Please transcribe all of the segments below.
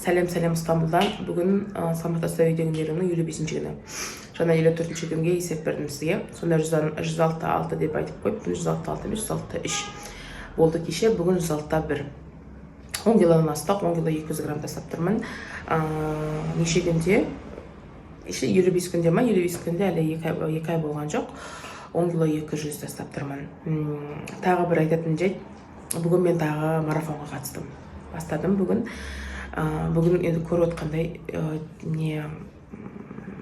Сәлем Стамбулдан. Бүгін Саламатта үйдегілерінің 55-ші күні. Жаңа 54-ші күнге есеп бердім сізге. Сонда 106.6 деп айтып қойып, бүгін 106.6 емес 106.3 болды кеше, бүгін 106.1. 10 килодан астық, 10 кило 200 грамм тастап тұрмын. Неше күнде? 55 күнде ма? 55 күнде әлі 2 ай болған жоқ. 10 кило 200 тастап тұрмын. Тағы бір айтатын жайт, бүгін мен тағы марафонға қатыстым. Бастадым бүгін. Бүгін енді көріп отқандай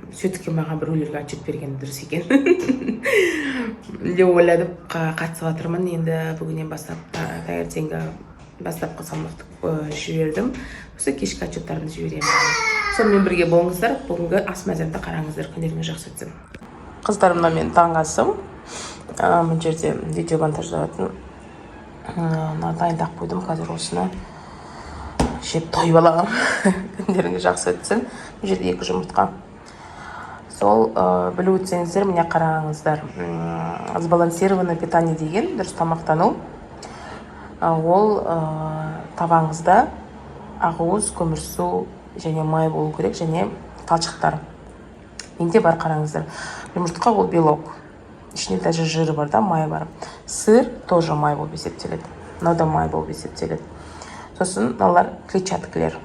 все-таки маған бір өлерге отчет берген дұрыс екен деп ойладым, қатысып жатырмын. Енді бүгіннен бастап таңертеңгі бастапқы салмақты жібердім. Осы кешкі отчеттарымды жіберемін. Сонымен бірге болыңыздар. Бүгінгі ас мәзірімді қараңыздар. Күндеріңіз жақсы өтсін. Қыздарымна мен таң асым. Бұл жерде видео монтаждалатын дайындап қойдым. Қазір осыны жеп тойып аламын. Күндеріңіз жақсы өтсін. Бұл жерде 2 жұмыртқа. Сол біліп өтсеңіздер, міне қараңыздар. Сбалансированное питание деген дұрыс тамақтану. Ол табаңызда ақуыз, көмірсу және май болу керек, және талшықтар. Менде бар, қараңыздар. Жұмыртқа ол белок. Ішінде даже жиры бар да, май бар. Сыр тоже май болып есептеледі. Мынау да май болып есептеледі. Сосын мыналар клетчаткалар.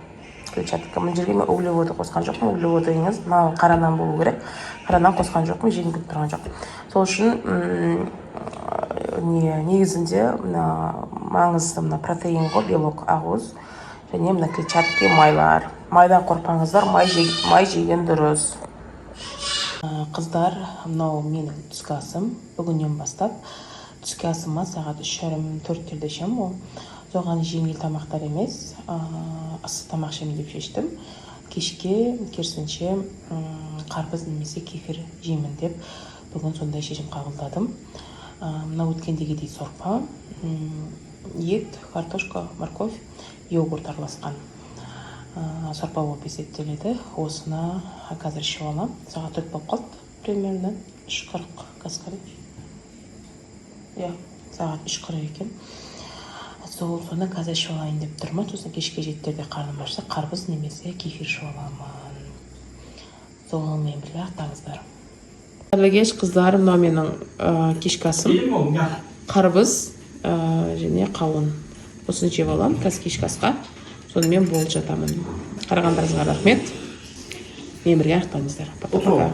Мына жерге мен углеводы қосқан жоқпын. Углеводы дегеніңіз мынау қара нан болу керек. Қара нан қосқан жоқпын, жегім келіп тұрған жоқ. Сол үшін негізінде маңызды протеин ғой, белок, ақуыз және мына клетчатка, майлар. Майдан қорқпаңыздар, май жеген дұрыс. Қыздар, мынау менің түскі асым. Бүгіннен бастап түскі асыма сағат 3:30-4-терде ішемін. Ол соған жеңіл тамақтар емес, ыстық тамақ ішемін деп шештім. Кешке керісінше қарбыз немесе кефир жеймін деп бүгін сондай шешім қабылдадым. Мына өткендегідей сорпа, ет, картошка, морковь, йогурт араласқан сорпа болып есептеледі. Осыны қазір ішіп аламын. Сағат 4 болып қалды, примерно 3:40 каскарин. Сағат 3:40 екен. Соны қазір ішіп алайын деп тұрмын. Сосын кешке жеттерде қарным ашса, қарбыз немесе кефир ішіп аламын. Сонымен бірге ақтаңыздар. Кеш қыздар, мынау менің кешкі асым. Қарбыз және қауын. Осыны жеп аламын қазір кешкі асқа. Сонымен болып жатамын. Қарағандарыңызға рахмет. Мен бірге ақтаңыздар. Пока-пока.